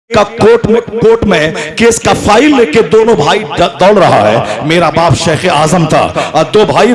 का कोर्ट में केस का फाइल लेके दोनों भाई दौड़ रहा है। मेरा बाप शेख आजम था और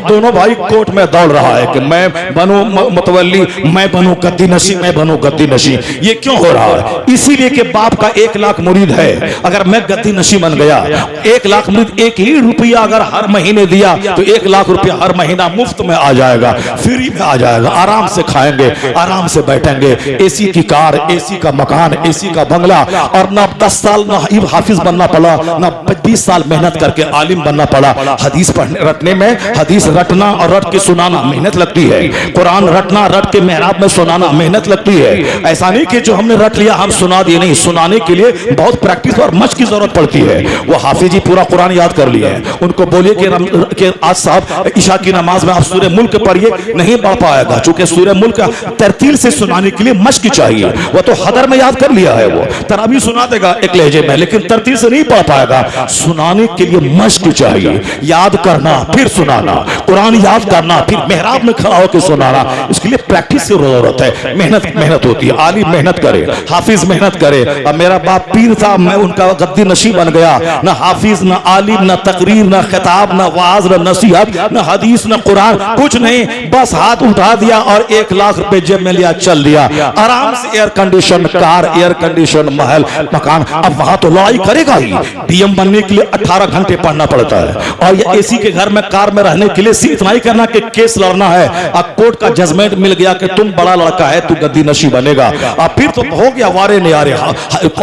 दोनों भाई कोर्ट में दौड़ रहा है कि मैं बनूं मुतवल्ली, मैं बनूं गद्दी नशी, मैं बनूं गद्दी नशी। ये क्यों हो रहा है? इसीलिए कि बाप का 1 लाख मुरीद है। अगर मैं गद्दी नशी बन गया, 1 लाख मुरीद 1 ही रुपया अगर हर महीने दिया तो 1 लाख रुपया हर महीना मुफ्त में आ जाएगा, फ्री में आ जाएगा। आराम से खाएंगे, आराम से बैठेंगे, एसी की कार, एसी का मकान, एसी का बंगला। और ना 10 साल ना हाफिज बनना पड़ा, ना 20 साल मेहनत करके आलिम बनना पड़ा। हदीस पढ़ने रटने में, हदीस रटना और रट के सुनाना मेहनत लगती है। कुरान रटना, रट के मेहराब में सुनाना मेहनत लगती है। ऐसा नहीं कि जो हमने रट लिया हम सुना दिए, नहीं। सुनाने के लिए बहुत प्रैक्टिस और मश की जरूरत पड़ती है। वो हाफिज जी पूरा कुरान याद कर लिए हैं, उनको बोलिए कि आज साहब ईशा की नमाज में आप सूरह मुल्क पढ़िए, नहीं पढ़ पाएगा। चूंकि सूरह मुल्क तरतील से सुनाने के लिए मश्क चाहिए। वो तो हदर में याद कर लिया है, वो तरावी सुना देगा एक लहजे में, लेकिन तरतीब से नहीं पढ़ पाएगा। सुनाने के लिए मश्क चाहिए, याद करना फिर सुनाना, कुरान याद करना फिर मेहराब में खड़ा होकर सुनाना। इसके लिए प्रैक्टिस की जरूरत है, मेहनत होती है। आलिम मेहनत करे, हाफिज मेहनत करे। अब मेरा बाप पीर था, मैं उनका गद्दी नशी बन गया। ना हाफिज, ना आलिम, ना तकरीर, ना खिताब, ना वाज, ना नसीहत, ना हदीस, ना कुरान, कुछ नहीं। बस हाथ उठा दिया और 1 लाख रुपए जेब में लिया, चल दिया। आराम से air condition car, air condition महल, मकान। अब वहां तो लड़ाई करेगा ही। डीएम बनने के लिए 18 घंटे पढ़ना पड़ता है, और ये एसी के घर में, कार में रहने के लिए सिर्फ इतना ही करना कि केस लड़ना है। अब कोर्ट का जजमेंट मिल गया कि तुम बड़ा लड़का है, तू गद्दी नशी बनेगा। अब फिर तो हो गया वारे नियारे।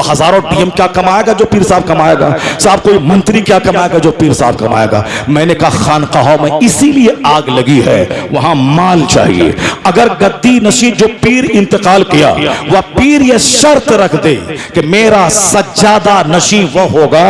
हजारों डीएम क्या कमाएगा जो पीर साहब कमाएगा? साहब कोई मंत्री क्या कमाएगा जो पीर साहब कमाएगा? मैंने कहा खानकाहों में इसीलिए आग लगी है, वहां माल चाहिए। अगर गद्दी नशी जो पीर इंतकाल किया, वह पीर ये शर्त रख दे कि मेरा सज्जादा नशी वो होगा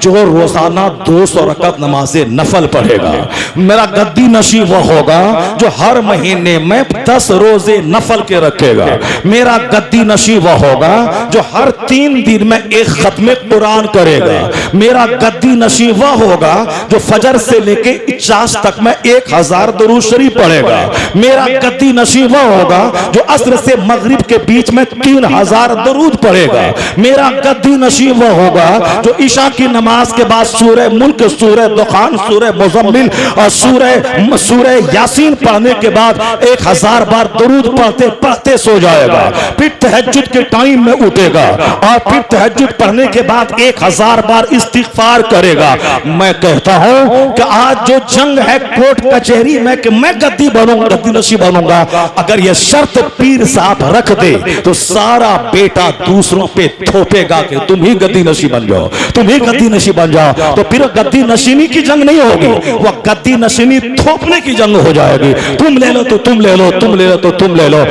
जो रोजाना 200 रकअत नमाज़े नफल पढ़ेगा। मेरा गद्दी नशी वो होगा जो हर महीने में 10 रोजे नफल के रखेगा। मेरा गद्दी नशी वो होगा जो हर 3 दिन में 1 खत्मे कुरान करेगा। मेरा गद्दी नशी वो होगा जो फजर से लेके इचास तक में 1000 दुरूद शरीफ पढ़ेगा। मेरा गद्दी नशी वो होगा जो अस्र से मगरिब के बीच में 3000 दुरूद पढ़ेगा। मेरा गद्दी नशी वो होगा जो ईशा की नमाज के बाद सूरह मुल्क, सूरह दुखान, सूरह मुज़म्मिल और सूरह यासीन पढ़ने के बाद 1000 बार दुरूद पढ़ते पढ़ते सो जाएगा। फिर तहज्जुद के टाइम में उठेगा और फिर तहज्जुद पढ़ने के बाद 1000 बार इस्तिग़फ़ार करेगा। मैं कहता हूं कि आज जो जंग है कोर्ट कचहरी में कि मैं गद्दी बनूंगा, गद्दी नशी बनूंगा, अगर यह शर्त पीर साहब रख दे तो सारा बेटा दूसरों पे थोपेगा कि तुम ही गद्दी नशी बन जाओ, तुम ही गद्दी नशी बन जाओ। तो फिर गद्दी नशीनी की जंग नहीं होगी, वह गद्दी नशीनी थोपने की जंग हो जाएगी। तुम ले लो तो तुम ले लो, तुम ले लो तो तुम ले लो।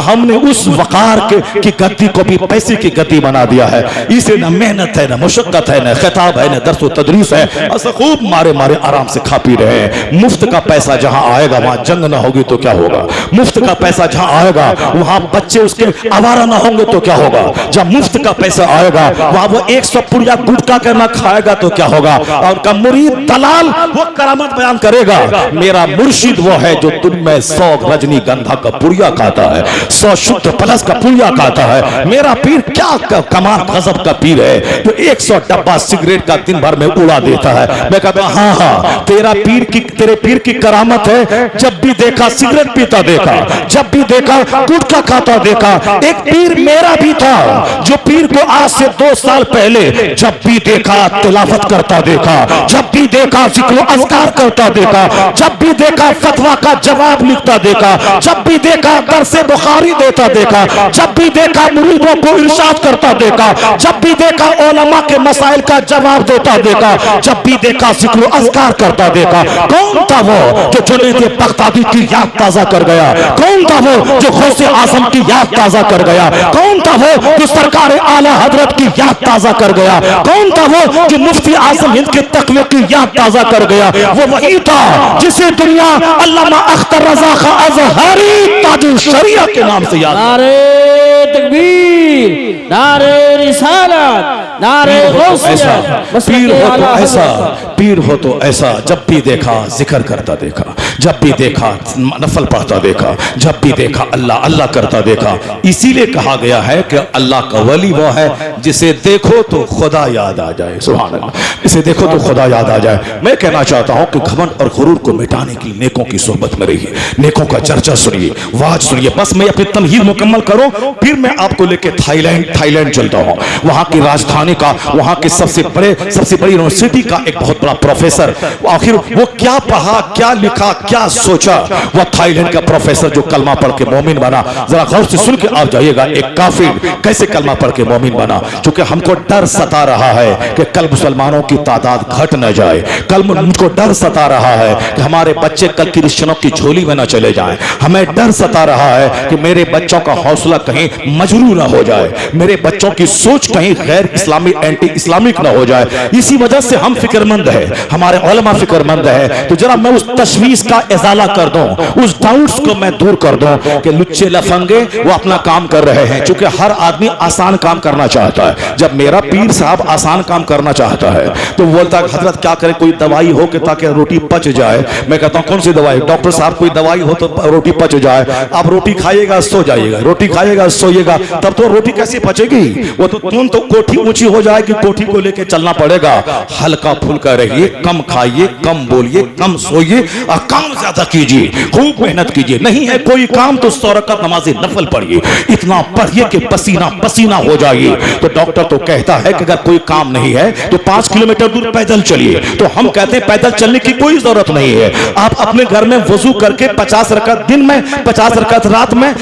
हमने उस वकार की गद्दी को भी पैसे की गद्दी बना दिया है। इसे न मेहनत है, न मुशक्कत है, न खिताब है, न दर्स व तदरीस है। ऐसा खूब मारे मारे आराम से खा पी रहे हैं। मुफ्त का पैसा जहां आएगा वहां जंग ना होगी तो क्या होगा? मुफ्त का पैसा जहां आएगा वहां बच्चे उसके आवारा ना होंगे तो क्या होगा? जब मुफ्त का पैसा आएगा वहां वो 100 पुड़िया गुटखा करना खाएगा तो क्या होगा? और उनका मुरीद दलाल वो करामत बयान करेगा। मेरा मुर्शिद वो है जो तुम में 100 रजनीगंधा का पुड़िया खाता है, 100 शुद्ध प्लस का पुड़िया खाता है। मेरा पीर क्या कमाल गजब का पीर है जो 100 डब्बा सिगरेट का दिन भर में उड़ा देता है। मैं कहता हूं हाँ, तेरे पीर की करामत है। जब भी देखा सिगरेट पीता देखा, जब भी देखा गुटखा खाता देखा। एक पीर मेरा भी था जो पीर को आज से 2 साल पहले जब भी देखा तिलावत करता देखा, जब भी देखा जिक्र अज़कार करता देखा, जब भी देखा फतवा का जवाब लिखता देखा, जब भी देखा दर्से बुखारी देता देखा, जब भी देखा मुरीदों को इरशाद करता देखा, जब भी देखा उलमा के मसाइल का जवाब देता देखा, जब भी देखा जिक्र अज़कार करता देखा। कौन था वो जो जुनैद बगदादी की याद ताजा कर गया? कौन था वो जो गौसे आज़म की याद ताजा कर गया? कौन था वो जो सरकार आला हजरत की याद ताजा कर गया? कौन था वो जो मुफ्ती आज़म हिंद के तक़वे की याद ताजा कर गया? वो वही था जिसे दुनिया अल्लामा अख्तर रज़ा खां अज़हरी ताजुल शरिया के नाम से याद। नारे तकबीर, नारे रिसालत, नारे गौसिया, पीर हो तो ऐसा, पीर हो तो ऐसा, जब भी देखा जिक्र करता देखा, जब भी देखा नफल पढ़ता देखा, जब भी देखा अल्लाह अल्लाह करता देखा। इसीलिए कहा गया है कि अल्लाह का वली वो है जिसे देखो तो खुदा याद आ जाए। सुभान अल्लाह, इसे देखो तो खुदा याद आ जाए। मैं कहना चाहता हूं कि घमंड और गुरूर को मिटाने के लिए नेकों की सोहबत में रहिए, नेकों का चर्चा सुनिए, वाज सुनिए। बस मैं अपनी तमहीद मुकम्मल करूं, फिर मैं आपको लेके थाईलैंड चलता हूं। वहां की राजधानी का, वहां के सबसे बड़ी यूनिवर्सिटी का एक बहुत बड़ा प्रोफेसर, आखिर वो क्या पढ़ा, क्या लिखा, क्या सोचा, वह थाईलैंड का प्रोफेसर जो कलमा पढ़ के मोमिन बना। जरा गौर से सुन के आप जाइएगा, एक काफिर कैसे कलमा पढ़ के मोमिन बना। क्योंकि हमको डर सता रहा है कि कल मुसलमानों की तादाद घट न जाए, कल मुझको डर सता रहा है कि हमारे बच्चे कल क्रिश्चियनों की झोली में न चले जाएं। हमें डर सता रहा है कि मेरे बच्चों का हौसला कहीं मजरू न हो जाए, मेरे बच्चों की सोच कहीं गैर इस्लामी एंटी इस्लामिक न हो जाए। इसी वजह से हम फिक्रमंद है, हमारे उलमा फिक्रमंद है। तो जरा मैं उस तशवीश का इजाला कर दूं, उस डाउट्स को मैं दूर कर दूं कि लुच्चे लफंगे वो अपना काम कर रहे हैं। क्योंकि हर आदमी आसान काम करना चाहता है। जब मेरा पीर साहब आसान काम करना चाहता है तो बोलता है हजरत क्या करे, कोई दवाई हो कि ताकि रोटी पच जाए। मैं कहता हूं कौन सी दवाई? डॉक्टर साहब कोई दवाई हो तो रोटी पच जाए। आप रोटी खाइएगा सो जाइएगा, रोटी खाइएगा सोइएगा, तब तो रोटी कैसे पचेगी? वो तो तुम तो कोठी ऊंची हो जाएगी, कोठी को लेके चलना पड़ेगा। हल्का फुल्का रहिए, कम खाइए, कम बोलिए, कम सोइए और काम ज्यादा कीजिए, खूब मेहनत कीजिए। नहीं है कोई काम तो 100 रकात नमाज़े नफल पढ़िए, इतना पढ़िए कि पसीना पसीना हो जाइए। तो डॉक्टर तो कहता है कि अगर कोई काम नहीं है तो 5 किलोमीटर दूर पैदल चलिए। तो हम कहते हैं पैदल चलने की कोई जरूरत नहीं है। आप अपने घर में वजू करके 50 रकात दिन में, 50 रकात रात में,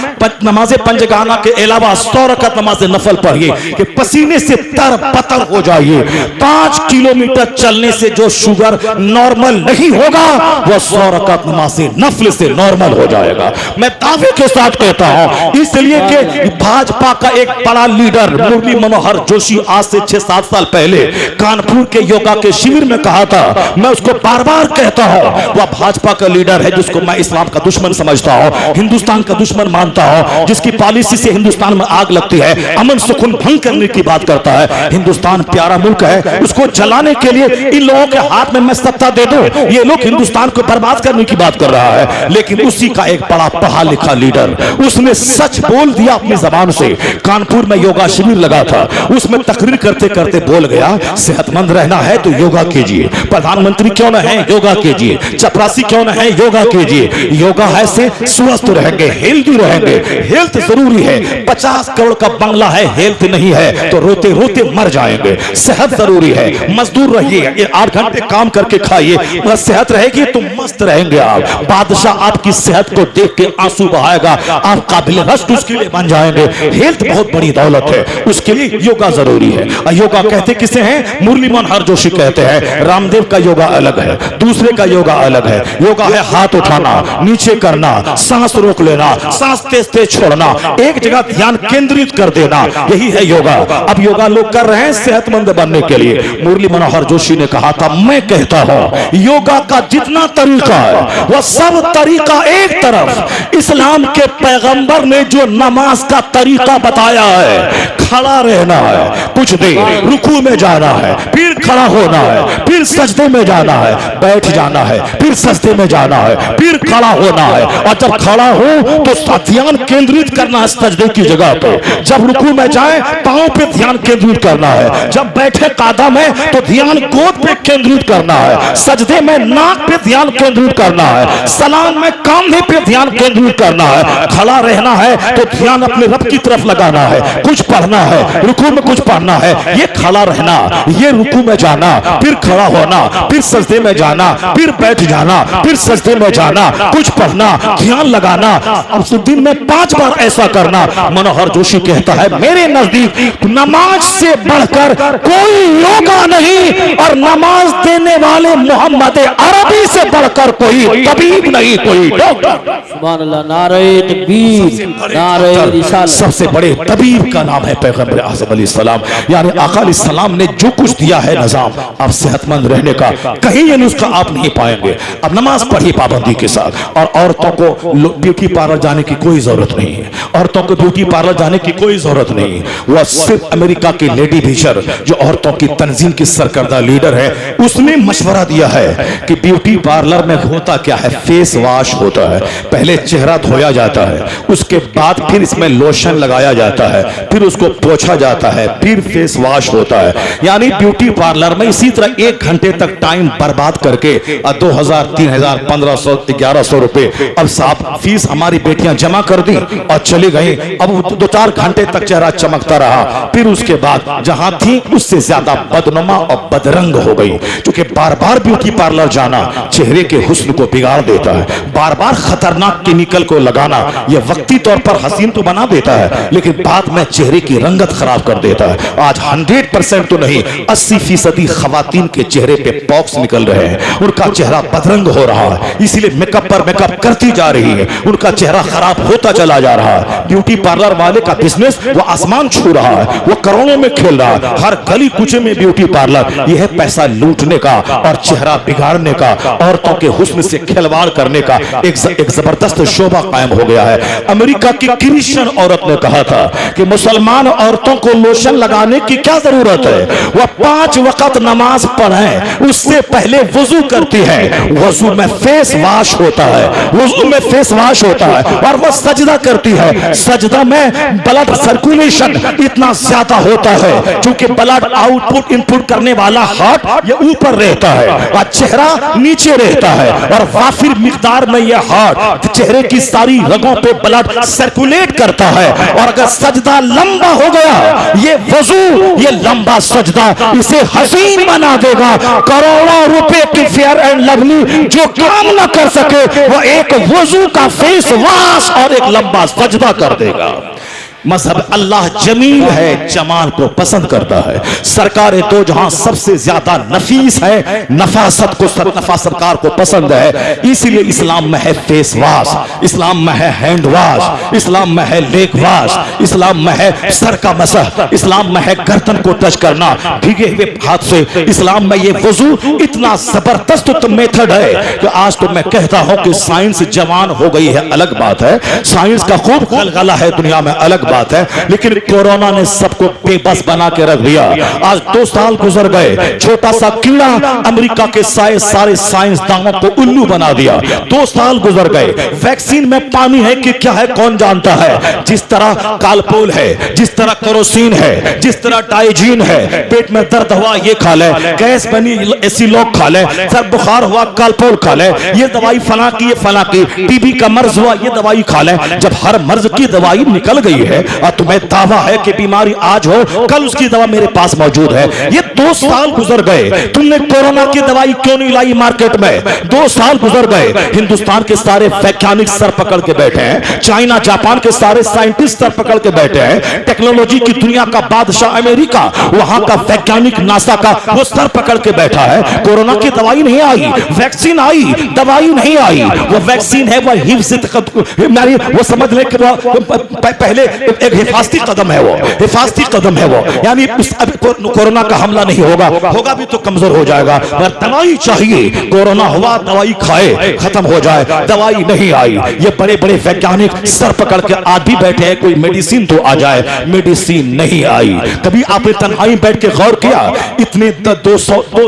नमाज़े पंजगाना के अलावा 100 रकात नमाज़े नफल पढ़िए कि पसीने से तर पतर हो जाइए। 5 किलोमीटर चलने से जो शुगर नॉर्मल नहीं होगा वो 100 रकात नमाज़े नफल से नॉर्मल हो जाएगा। मैं दावे के साथ कहता हूं, इसलिए कि भाजपा का एक बड़ा लीडर मुरली मनोहर जोशी आज से 6-7 साल पहले कानपुर के योगा के शिविर में कहा था, मैं उसको बार बार कहता हूं, वह भाजपा का लीडर है जिसको मैं इस्लाम का दुश्मन समझता हूं, हिंदुस्तान का दुश्मन मानता हूं, जिसकी पॉलिसी से हिंदुस्तान में आग लगती है, अमन सुकून भंग करने की बात करता है। हिंदुस्तान प्यारा मुल्क है, उसको जलाने के लिए इन लोगों के हाथ में मैं सत्ता दे दूं, ये लोग हिंदुस्तान को बर्बाद करने की बात कर रहा है। लेकिन उसी का एक बड़ा पढ़ा लिखा लीडर, उसने सच बोल दिया अपनी जबान से। कानपुर में योगा शिविर लगा था, उसमें तकरीर करते करते बोल गया, सेहतमंद रहना है तो योगा कीजिए, प्रधानमंत्री क्यों न है योगा कीजिए, चपरासी क्यों न है योगा कीजिए। योगा है से स्वस्थ रहेंगे, हेल्दी रहेंगे, हेल्थ जरूरी है। 50 करोड़ का बंगला है, हेल्थ नहीं है तो रोते रोते मर जाएंगे। सेहत जरूरी है, मजदूर रहिए, 8 घंटे काम करके खाइए, सेहत रहेगी तो मस्त रहेंगे आप। बादशाह आपकी सेहत को देख के आंसू बहाएगा, आप काबिल रश्क उसके लिए बन जाएंगे। हेल्थ बहुत बड़ी दौलत है, उसके लिए योगा जरूरी है। योगा कहते किसे हैं? मुरली मनोहर जोशी कहते हैं। रामदेव का योगा अलग है, दूसरे का योगा अलग है। योगा है हाथ उठाना, नीचे करना, सांस रोक लेना, सांस तेज तेज छोड़ना, एक जगह ध्यान केंद्रित कर देना, यही है योगा। अब योगा लोग कर रहे हैं सेहतमंद बनने के लिए। मुरली मनोहर जोशी ने कहा था, मैं कहता हूं योगा का जितना तरीका है वह सब तरीका एक तरफ। इस्लाम के पैगंबर ने जो नमाज का तरीका बताया है, खड़ा रहना है, कुछ देर रुकू में जाना है, फिर खड़ा होना है, फिर सजदे में जाना है, बैठ जाना है, फिर सजदे में जाना है, फिर खड़ा होना है। और जब खड़ा हो तो ध्यान केंद्रित करना है सजदे की जगह पे। जब रुकू में जाए पांव पे ध्यान केंद्रित करना है, जब बैठे कादा में तो ध्यान गोद पे केंद्रित करना है, सजदे में नाक पे ध्यान केंद्रित करना है, सलाम में कंधे पे ध्यान केंद्रित करना है, खड़ा रहना है तो ध्यान अपने रब की तरफ लगाना है, कुछ पढ़ना है, रुकू में कुछ पढ़ना है, ये खड़ा रहना, ये रुकू में जाना, फिर खड़ा होना, फिर सजदे में जाना, फिर बैठ जाना, फिर सजदे में जाना, कुछ पढ़ना, ध्यान लगाना, अब दिन में 5 बार ऐसा करना। मनोहर जोशी कहता है, मेरे नजदीक नमाज से बढ़कर कोई योगा नहीं और नमाज देने वाले मोहम्मद अरबी से बढ़कर कोई तबीब नहीं, कोई डॉक्टर। सुभान अल्लाह, नारे तकबीर, नारे रिसालत। सबसे बड़े तबीब का नाम है पैगंबर आज़म अलैहिस्सलाम, यानी आका अलैहिस्सलाम ने जो कुछ दिया है निजाम आप सेहतमंद रहने का, कहीं ये नुस्खा आप नहीं पाएंगे। अब नमाज पढ़िए पाबंदी के साथ, और औरतों को ब्यूटी पार्लर जाने की कोई जरूरत नहीं है, औरतों को ब्यूटी पार्लर जाने की कोई जरूरत नहीं है। वह सिर्फ अमेरिका की लेडी विशर जो औरतों की तंजीम की सरकर्दा लीडर है, उसने मशवरा दिया है कि ब्यूटी पार्लर में होता क्या है, फेस वॉश होता है, पहले चेहरा धोया जाता है, उसके बाद फिर इसमें लोशन लगाया जाता है, फिर उसको पोंछा जाता है, फिर फेस वॉश होता है। यानी ब्यूटी पार्लर में इसी तरह 1 घंटे तक टाइम बर्बाद करके 2000, 3000, 1500, 1100 रुपए अब साहब फीस हमारी बेटियां जमा कर दी और चली गई। अब 2-4 घंटे तक चेहरा चमकता रहा, फिर उसके बाद जहां थी उससे ज्यादा बदनुमा और बदरंग हो गई। क्योंकि बार बार ब्यूटी पार्लर जाना चेहरे के हुस्न को बिगाड़ देता है, बार बार खतरनाक केमिकल को लगाना यह वक्ती तौर पर हसीन तो बना देता है लेकिन बाद में चेहरे की रंगत खराब कर देता है। आज 100% तो नहीं 80% खवातीन के चेहरे पे पॉक्स निकल रहे हैं, उनका चेहरा बदरंग हो रहा है, इसीलिए मेकअप पर मेकअप करती जा रही है, उनका चेहरा खराब होता चला जा रहा है। ब्यूटी पार्लर वाले का बिजनेस वो आसमान छू रहा है, वो करोड़ों में खेल रहा है, हर गली कुचे में ब्यूटी पार्लर। यह है पैसा लूटने का और चेहरा बिगाड़ने का, औरतों के हुस्न से खिलवाड़ करने का एक जबरदस्त शोभा कायम हो गया है। अमेरिका की क्रिश्चियन औरत ने कहा था कि मुसलमान औरतों को लोशन लगाने की क्या जरूरत है, वह 5 वक्त नमाज पढ़ें उससे पहले वुजू करती है, वुजू में फेस वॉश होता है, वुजू में फेस वॉश होता है, और वह सजदा करती है, सजदा में ब्लड सर्कुलेशन इतना ज्यादा होता है क्योंकि ब्लड आउटपुट इनपुट करने वाला हार्ट ये ऊपर रहता है और चेहरा नीचे रहता है, और वाफिर मिकदार में यह हार्ट चेहरे की सारी रगों पे ब्लड सर्कुलेट करता है। और अगर सजदा लंबा हो गया, ये वजू, ये लंबा सजदा इसे हसीन बना देगा। करोड़ों रुपए की फेयर एंड लवली जो काम न कर सके वो एक वजू का फेस वॉश और एक लंबा सजदा कर देगा। मजहब अल्लाह जमील है, जमाल को पसंद करता है। सरकार दो जहां सबसे ज्यादा नफीस है, नफासत को नफा सरकार को पसंद है, इसीलिए इस्लाम में है फेस वॉश, इस्लाम में है हैंड वॉश, इस्लाम में है लेग वॉश, इस्लाम में है सर का मसह, इस्लाम में है गर्दन को टच करना भीगे हुए हाथ से, इस्लाम में ये वजू इतना जबरदस्त तो मेथड है कि आज तो मैं कहता हूं कि साइंस जवान हो गई है, अलग बात है, साइंस का खूब गलगला है दुनिया में, अलग बात है, लेकिन कोरोना ने सबको बेबस बना के रख दिया। आज 2 साल गुजर गए, छोटा सा कीड़ा अमेरिका के सारे साइंसदानों को उल्लू बना दिया। 2 साल गुजर गए, वैक्सीन में पानी है कि क्या है कौन जानता है। जिस तरह कालपोल है, जिस तरह केरोसिन है, जिस तरह डाइजीन है, पेट में दर्द हुआ ये खा ले, गैस बनी एसी लोग खा ले, सर बुखार हुआ कालपोल खा ले, ये दवाई फला की ये फला की, टीबी का मर्ज हुआ ये दवाई खा ले। जब हर मर्ज की दवाई निकल गई है और तुम्हें दावा है कि बीमारी आज हो कल उसकी दवा मेरे पास मौजूद है, ये 2 साल गुजर गए, तुमने कोरोना की दवाई क्यों नहीं लाई मार्केट में? 2 साल गुजर गए, हिंदुस्तान के सारे वैज्ञानिक सर पकड़ के बैठे हैं, चाइना जापान के सारे साइंटिस्ट सर पकड़ के बैठे हैं, टेक्नोलॉजी की दुनिया का बादशाह अमेरिका, वहां का वैज्ञानिक नासा का वो सर पकड़ के बैठा है। कोरोना की दवाई नहीं आई, वैक्सीन आई, दवाई नहीं आई। वो वैक्सीन है वो वो समझ ले कि वो पहले एक हिफाजती कदम है, वो हिफाजती कदम है वो, यानी कोरोना का हमला नहीं होगा, होगा भी तो कमजोर हो जाएगा, पर दवाई चाहिए। कोरोना हुआ दवाई खाए खत्म हो जाए, दवाई नहीं आई। ये बड़े बड़े वैज्ञानिक सर पकड़ के आज भी बैठे हैं, कोई मेडिसिन तो आ जाए, मेडिसिन नहीं आई। कभी आपने तन्हाई बैठ के गौर किया इतने 2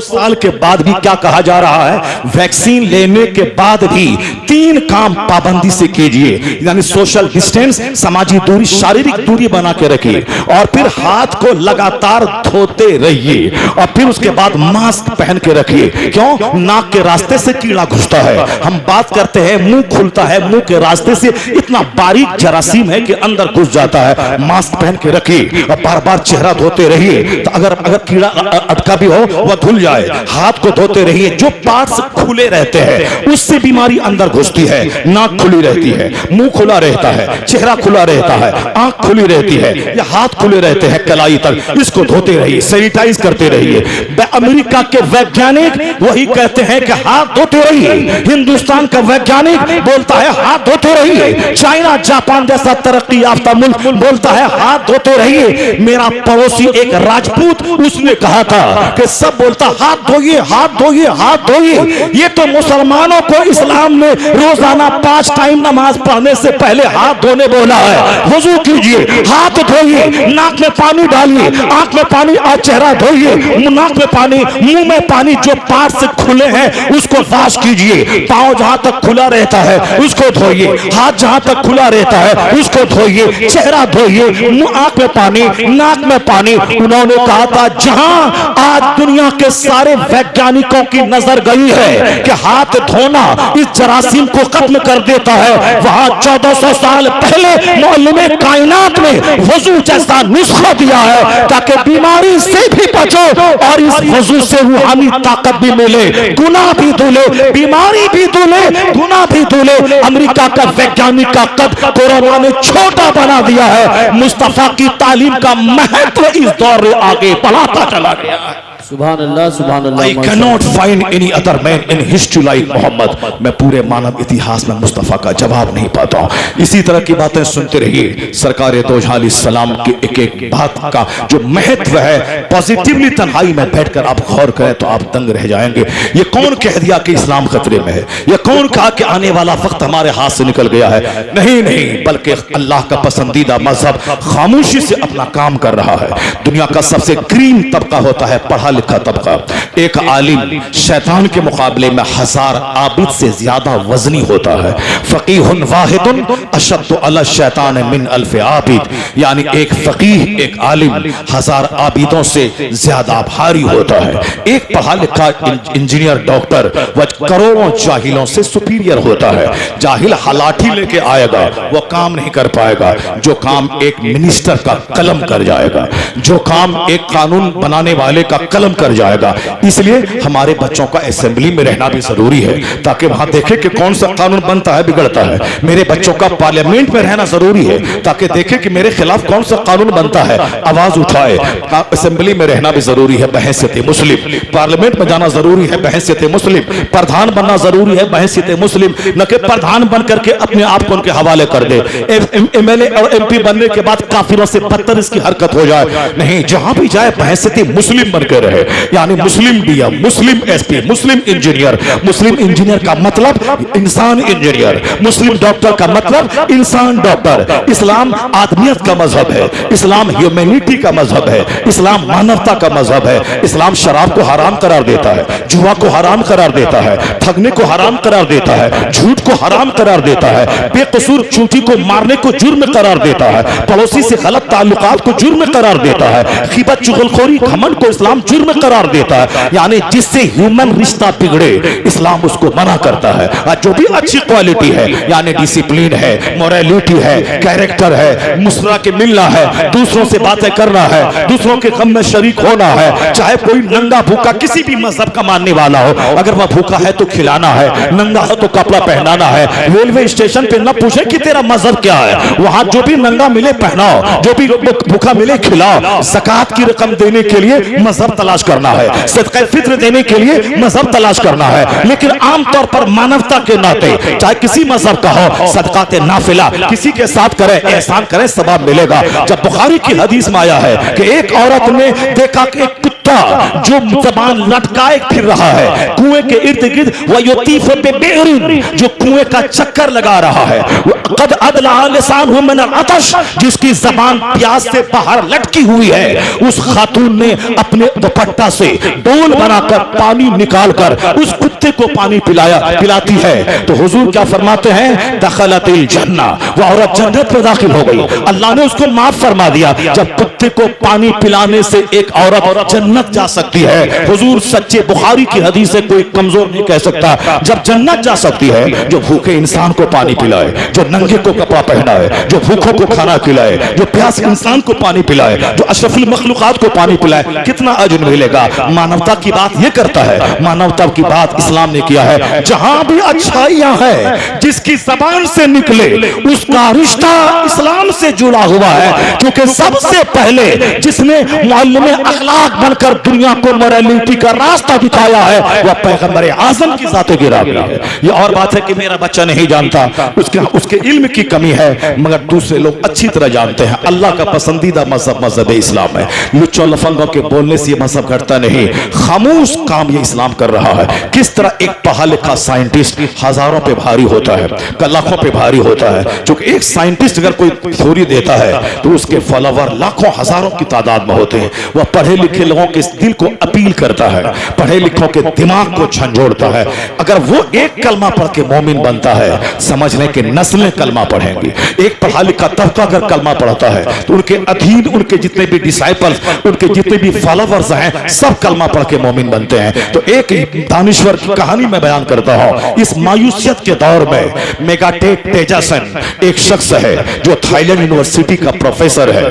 साल के बाद भी क्या कहा जा रहा है? वैक्सीन लेने के बाद भी 3 काम पाबंदी से कीजिए, यानी सोशल डिस्टेंस, सामाजिक दूरी, शारीरिक दूरी बना के रखिए, और फिर हाथ को लगातार धोते रहिए, और फिर उसके बाद मास्क पहन के रखिए। क्यों? नाक के रास्ते से कीड़ा घुसता है, हम बात करते हैं मुंह खुलता है, मुंह के रास्ते से इतना बारीक जरासीम है कि अंदर घुस जाता है। मास्क पहन के रखिए और बार बार चेहरा धोते रहिए, तो अगर कीड़ा अटका भी हो वह धुल जाए। हाथ को धोते रहिए, जो पार्ट्स खुले रहते हैं उससे बीमारी अंदर घुसती है। नाक खुली रहती है, मुंह खुला रहता है, चेहरा खुला रहता है, आंख खुली रहती है, ये हाथ खुले रहते हैं कलाई तक, इसको धोते रहिए, सैनिटाइज करते रहिए। अमेरिका के वैज्ञानिक वही कहते हैं कि हाथ धोते रहिए, हिंदुस्तान का वैज्ञानिक बोलता है हाथ धोते रहिए, चाइना जापान जैसा तरक्की याफ्ता मुल्क बोलता है हाथ धोते रहिए। मेरा पड़ोसी एक राजपूत, उसने कहा था कि सब बोलता हाथ धोइए हाथ धोइए हाथ धोइए, ये तो मुसलमानों को इस्लाम ने रोजाना 5 टाइम नमाज पढ़ने से पहले हाथ धोने बोला है। वुजू कीजिए, हाथ धोइए, नाक में पानी डालिए, आंख में पानी, चेहरा धोइए, नाक में पानी, मुंह में पानी, जो पार्ट से खुले हैं उसको वॉश कीजिए, पांव जहां तक खुला रहता है उसको धोइए, हाथ जहां तक खुला रहता है उसको धोइए, चेहरा धोइए, मुंह, आंख में पानी, नाक में पानी। उन्होंने कहा था जहां आज दुनिया के सारे वैज्ञानिकों की नजर गई है कि हाथ धोना इस जरासीम को खत्म कर देता है, वहां 1400 साल पहले मौलवी कायनात ने वजू जैसा नुस्खा दिया है ताकि बीमारी से भी बचो और इस वजू से रूहानी ताकत भी मिले, गुनाह भी धुले, बीमारी भी धुले, गुनाह भी धुले। अमेरिका का वैज्ञानिक का कद कोरोना ने छोटा बना दिया है। मुस्तफा की तालीम का महत्व इस दौर में आगे बढ़ाता चला गया है। सुभान अल्लाह सुभान अल्लाह। I cannot find any other man in history like Mohammad. मैं पूरे मानव इतिहास में मुस्तफा का जवाब नहीं पाता हूँ। इसी तरह की बातें सुनते रहिए। सरकार दो सलाम की एक एक बात का जो महत्व है, पॉजिटिवली तन्हाई में बैठकर आप गौर करें तो आप दंग रह जाएंगे। ये कौन कह दिया कि इस्लाम खतरे में है? ये कौन कहा कि आने वाला वक्त हमारे हाथ से निकल गया है? नहीं नहीं, बल्कि अल्लाह का पसंदीदा मजहब खामोशी से अपना काम कर रहा है। दुनिया का सबसे क्रीम तबका होता है पढ़ा लिखा तबका। एक आलिम शैतान के मुकाबले में 1000 आबिद से ज्यादा वजनी होता है। फकीहुन वाहिदुन अशद्दु अला शैतान मिन अल्फ आबिद, यानी एक फकीह, एक आलिम 1000 आबिदों से ज्यादा भारी होता है। एक पढ़ा लिखा इंजीनियर, डॉक्टर वह करोड़ों जाहिलों से सुपीरियर होता है। जाहिल हलाठी लेके आएगा वो काम नहीं कर पाएगा जो काम एक मिनिस्टर का कलम कर जाएगा, जो काम एक कानून बनाने वाले का कलम कर जाएगा। इसलिए हमारे बच्चों का असेंबली में रहना भी जरूरी है ताकि वहां देखे कि कौन सा कानून बनता है बिगड़ता है। मेरे बच्चों का पार्लियामेंट में रहना जरूरी है ताकि देखे कि मेरे खिलाफ कौन सा कानून बनता है, आवाज उठाए। असेंबली में रहना भी जरूरी है बहैसियत मुस्लिम, पार्लियामेंट में जाना जरूरी है बहैसियत मुस्लिम, प्रधान बनना जरूरी है बहैसियत मुस्लिम, न कि प्रधान बन करके अपने आप को उनके हवाले कर दे। एमएलए और एमपी बनने के बाद काफिरों से बदतर इसकी हरकत हो जाए। नहीं, जहां भी जाए बहैसियत मुस्लिम बनकर रहे, यानी मुस्लिम डीएम, मुस्लिम एसपी, मुस्लिम इंजीनियर। मुस्लिम इंजीनियर का मतलब इंसान इंजीनियर, मुस्लिम डॉक्टर का मतलब इंसान डॉक्टर। इस्लाम आदमियत का मजहब है, इस्लाम ह्यूमैनिटी का मजहब है, इस्लाम मानवता का मजहब है। इस्लाम शराब को हराम करार देता है, जुआ को हराम करार देता है, ठगने को हराम करार देता है, झूठ को हराम करार देता है, बेकसूर चूंटी को मारने को जुर्म करार देता है, पड़ोसी से गलत ताल्लुकात को जुर्म करार देता है, ग़ीबत चुगलखोरी घमंड को इस्लाम जुर्म करार देता है। यानी जिससे ह्यूमन रिश्ता बिगड़े इस्लाम उसको मना करता है। और जो भी अच्छी क्वालिटी है, यानी डिसिप्लिन है, मोरालिटी है, कैरेक्टर है, मुस्कुरा के मिलना है, दूसरों से बातें करना है, दूसरों के गम में शरीक होना है, चाहे कोई नंगा भूखा किसी भी मजहब का मानने वाला हो, अगर वह भूखा है तो खिलाना है, नंगा है तो कपड़ा पहनाना है। रेलवे स्टेशन पे न पूछे कि तेरा मजहब क्या है, वहां जो भी नंगा मिले पहनाओ, जो भी भूखा मिले खिलाओ। ज़कात की रकम देने के लिए मजहब तलाश करना है, सदका फित्र देने के लिए मजहब तलाश करना है। लेकिन आमतौर पर मानवता के नाते चाहे किसी मजहब का हो, सदकाते नाफिला किसी के साथ करें, एहसान करें, सवाब मिलेगा। जब बुखारी की हदीस में आया है कि एक औरत ने देखा कि एक कुत्ता जो जबान लटकाए फिर रहा है कुएं के इर्द गिर्द, जो कुएं का चक्कर लगा रहा है, कद अदला लिसानुहु मिन अतश, जिसकी जबान प्यास से बाहर लटकी हुई है, उस खातून ने अपने दुपट्टा से डोल बनाकर पानी निकालकर उस कुत्ते को पानी पिलाती है। तो हुजूर क्या फरमाते हैं, दखलतिल जन्ना, वह औरत जन्नत में दाखिल हो गई। अल्लाह ने उसको माफ फरमा दिया। जब कुत्ते को पानी पिलाने से एक औरत जन्नत जन्नत जा सकती है। हुजूर सच्चे बुखारी की हदीस से कोई कमजोर नहीं कह सकता। जब जन्नत जा सकती है जो भूखे इंसान को पानी पिलाए, जो नंगे को कपड़ा पहनाए, जो भूखों को खाना खिलाए, जो प्यास इंसान को पानी पिलाए, जो अशरफुल मखलूकात को पानी पिलाए, कितना अजर मिलेगा। मानवता की बात ये करता है, मानवता की बात इस्लाम ने किया है। जहां भी अच्छाइयां है, जिसकी जबान से निकले उसका रिश्ता इस्लाम से जुड़ा हुआ है, क्योंकि सबसे पहले जिसने मुअल्लिम अखलाक बनकर दुनिया को मोरालिटी का रास्ता दिखाया है वह पैगंबर आजम की जाते गिरामी है। ये और बात है कि मेरा बच्चा नहीं जानता, उसके इल्म की कमी है, मगर दूसरे लोग अच्छी तरह जानते हैं। अल्लाह का पसंदीदा मजहब मजहब इस्लाम है। लुच्चों लफंगों के बोलने से ये मजहब घटता नहीं, खामोश काम ये इस्लाम कर रहा है। किस तरह एक पढ़ा लिखा साइंटिस्ट हजारों पे भारी होता है, लाखों पे भारी होता है, क्योंकि एक साइंटिस्ट अगर कोई थ्योरी देता है तो उसके फॉलोवर लाखों हजारों की तादाद में होते हैं। वह पढ़े लिखे लोगों के दिल को अपील करता है, पढ़े लिखों के दिमाग को झंझोड़ता है। अगर वो एक कलमा पढ़ के मोमिन बनता है, समझ लें कि नस्लें कलमा पढ़ेंगी। एक पढ़ा लिखा तबका अगर कलमा पढ़ता है तो उनके अधीन उनके जितने भी डिसाइपल्स, उनके जितने भी फॉलोवर्स हैं, सब कलमा पढ़ के मोमिन बनते हैं। तो एक दानिश्वर की कहानी मैं बयान करता हूं। इस मायूसियत के दौर में मेगाटेक तेजासन एक शख्स है जो थाईलैंड यूनिवर्सिटी का प्रोफेसर है।